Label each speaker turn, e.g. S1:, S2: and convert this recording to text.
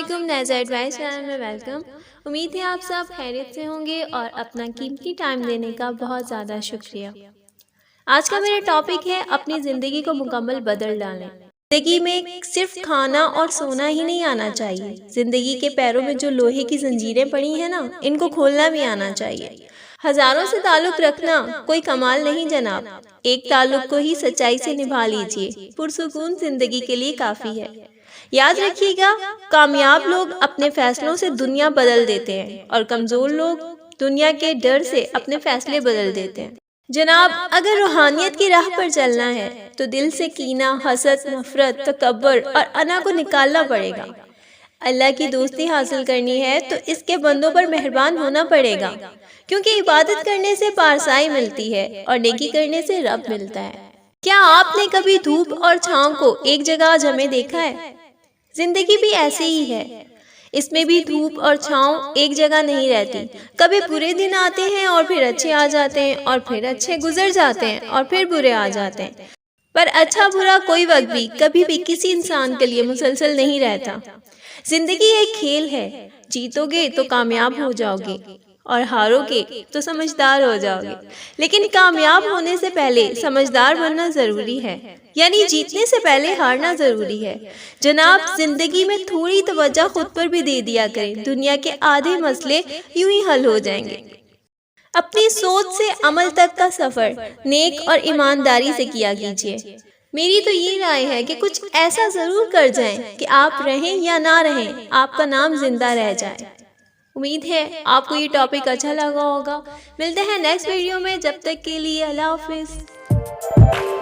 S1: علیکم، نیزا advice channel میں welcome. امید ہے آپ سب خیریت سے ہوں گے اور اپنا قیمتی ٹائم دینے کا بہت زیادہ شکریہ۔ آج کا میرا ٹاپک ہے اپنی زندگی کو مکمل بدل ڈالیں۔ زندگی میں صرف کھانا اور سونا ہی نہیں آنا چاہیے، زندگی کے پیروں میں جو لوہے کی زنجیریں پڑی ہیں نا، ان کو کھولنا بھی آنا چاہیے۔ ہزاروں سے تعلق رکھنا کوئی کمال نہیں جناب، ایک تعلق کو ہی سچائی سے نبھا لیجئے، پرسکون زندگی کے لیے کافی ہے۔ یاد رکھیے گا، کامیاب لوگ اپنے فیصلوں سے دنیا بدل دیتے ہیں اور کمزور لوگ دنیا کے ڈر سے اپنے فیصلے بدل دیتے ہیں۔ جناب، اگر روحانیت کی راہ پر چلنا ہے تو دل سے کینہ، حسد، نفرت، تکبر اور انا کو نکالنا پڑے گا۔ اللہ کی دوستی حاصل کرنی ہے تو اس کے بندوں پر مہربان ہونا پڑے گا، کیونکہ عبادت کرنے سے پارسائی ملتی ہے اور نیکی کرنے سے رب ملتا ہے۔ کیا آپ نے کبھی دھوپ اور چھاؤں کو ایک جگہ جمے دیکھا ہے؟ زندگی بھی ایسے ہی ہے، اس میں بھی دھوپ اور چھاؤں ایک جگہ نہیں رہتی۔ کبھی برے دن آتے ہیں اور پھر اچھے آ جاتے ہیں، اور پھر اچھے گزر جاتے ہیں اور پھر برے آ جاتے ہیں، پر اچھا برا کوئی وقت بھی کبھی بھی کسی انسان کے لیے مسلسل نہیں رہتا۔ زندگی ایک کھیل ہے، جیتو گے تو کامیاب ہو جاؤ گے اور ہارو گے تو سمجھدار ہو جاؤ گے، لیکن کامیاب ہونے سے پہلے سمجھدار بننا ضروری ہے، یعنی جیتنے سے پہلے ہارنا ضروری ہے۔ جناب، زندگی میں تھوڑی توجہ خود پر بھی دے دیا کریں، دنیا کے آدھے مسئلے یوں ہی حل ہو جائیں گے۔ اپنی سوچ سے عمل تک کا سفر نیک اور ایمانداری سے کیا کیجیے۔ میری تو یہ رائے ہے کہ کچھ ایسا ضرور کر جائیں کہ آپ رہیں یا نہ رہیں، آپ کا نام زندہ رہ جائے۔ امید ہے آپ کو یہ ٹاپک اچھا لگا ہوگا۔ ملتے ہیں نیکسٹ ویڈیو میں، جب تک کے لیے اللہ حافظ۔